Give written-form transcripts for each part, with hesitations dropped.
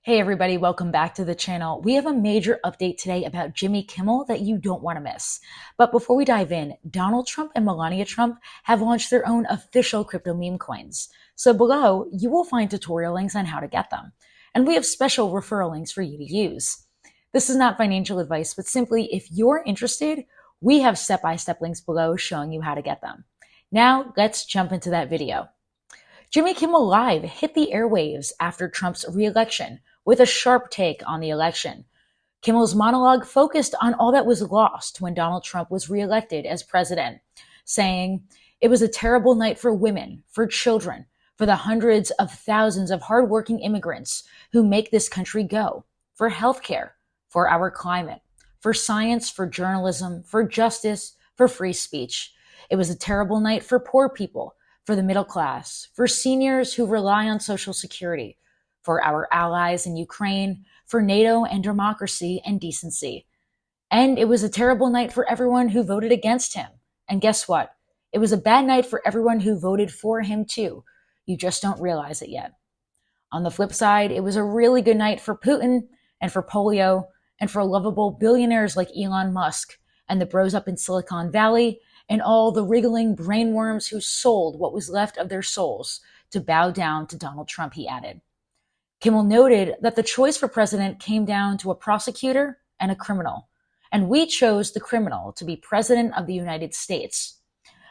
Hey everybody, welcome back to the channel. We have a major update today about Jimmy Kimmel that you don't want to miss. But before we dive in, Donald Trump and Melania Trump have launched their own official crypto meme coins. So below, you will find tutorial links on how to get them. And we have special referral links for you to use. This is not financial advice, but simply if you're interested, we have step-by-step links below showing you how to get them. Now, let's jump into that video. Jimmy Kimmel Live hit the airwaves after Trump's re-election with a sharp take on the election. Kimmel's monologue focused on all that was lost when Donald Trump was re-elected as president, saying, "It was a terrible night for women, for children, for the hundreds of thousands of hardworking immigrants who make this country go, for healthcare, for our climate, for science, for journalism, for justice, for free speech. It was a terrible night for poor people, for the middle class, for seniors who rely on Social Security, for our allies in Ukraine, for NATO and democracy and decency. And it was a terrible night for everyone who voted against him. And guess what? It was a bad night for everyone who voted for him too. You just don't realize it yet. On the flip side, it was a really good night for Putin and for polio and for lovable billionaires like Elon Musk and the bros up in Silicon Valley and all the wriggling brainworms who sold what was left of their souls to bow down to Donald Trump, he added. Kimmel noted that the choice for president came down to a prosecutor and a criminal, and we chose the criminal to be president of the United States.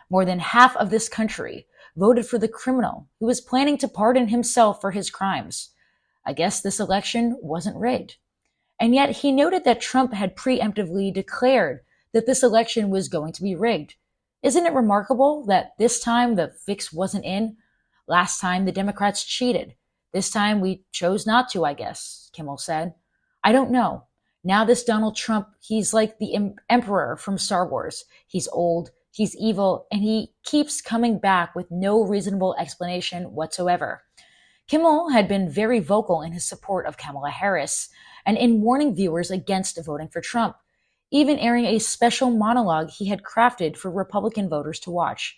More than half of this country voted for the criminal who was planning to pardon himself for his crimes. I guess this election wasn't rigged. And yet he noted that Trump had preemptively declared that this election was going to be rigged. Isn't it remarkable that this time the fix wasn't in? Last time the Democrats cheated. This time we chose not to, I guess, Kimmel said. I don't know. Now this Donald Trump, he's like the emperor from Star Wars. He's old, he's evil, and he keeps coming back with no reasonable explanation whatsoever. Kimmel had been very vocal in his support of Kamala Harris and in warning viewers against voting for Trump, even airing a special monologue he had crafted for Republican voters to watch.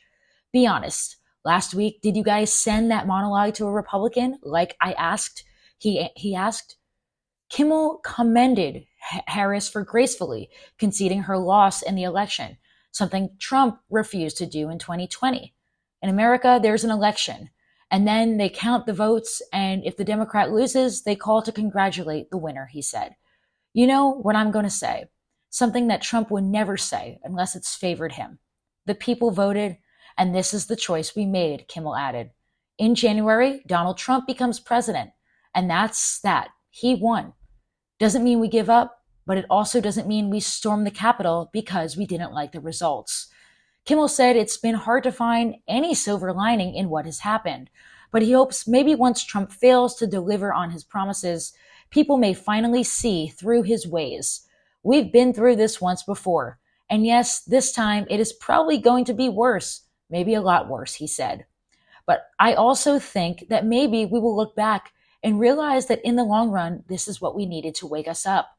Be honest. Last week, did you guys send that monologue to a Republican like I asked? He asked. Kimmel commended Harris for gracefully conceding her loss in the election, something Trump refused to do in 2020. In America, there's an election, and then they count the votes, and if the Democrat loses, they call to congratulate the winner, he said. You know what I'm going to say? Something that Trump would never say unless it's favored him. The people voted, and this is the choice we made, Kimmel added. In January, Donald Trump becomes president, and that's that. He won. Doesn't mean we give up, but it also doesn't mean we storm the Capitol because we didn't like the results. Kimmel said it's been hard to find any silver lining in what has happened, but he hopes maybe once Trump fails to deliver on his promises, people may finally see through his ways. We've been through this once before, and yes, this time it is probably going to be worse. Maybe a lot worse, he said. But I also think that maybe we will look back and realize that in the long run, this is what we needed to wake us up.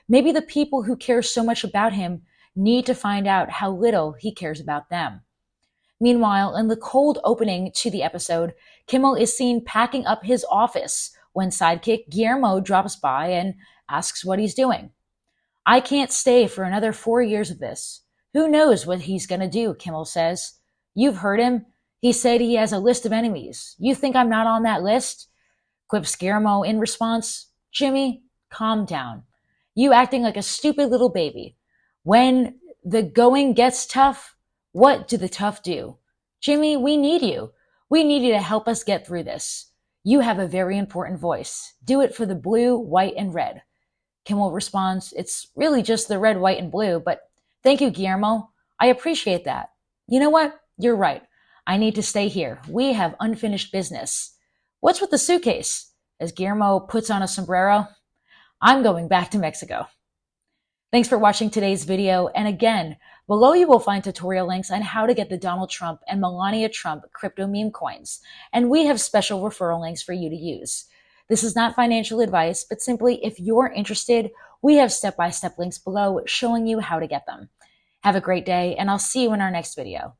Maybe the people who care so much about him need to find out how little he cares about them. Meanwhile, in the cold opening to the episode, Kimmel is seen packing up his office when sidekick Guillermo drops by and asks what he's doing. I can't stay for another 4 years of this. Who knows what he's going to do, Kimmel says. You've heard him. He said he has a list of enemies. You think I'm not on that list? Quips Guillermo in response, Jimmy, calm down. You acting like a stupid little baby. When the going gets tough, what do the tough do? Jimmy, we need you. We need you to help us get through this. You have a very important voice. Do it for the blue, white, and red. Kimmel responds, it's really just the red, white, and blue, but thank you, Guillermo. I appreciate that. You know what? You're right. I need to stay here. We have unfinished business. What's with the suitcase? As Guillermo puts on a sombrero, I'm going back to Mexico. Thanks for watching today's video. And again, below you will find tutorial links on how to get the Donald Trump and Melania Trump crypto meme coins. And we have special referral links for you to use. This is not financial advice, but simply if you're interested, we have step-by-step links below showing you how to get them. Have a great day, and I'll see you in our next video.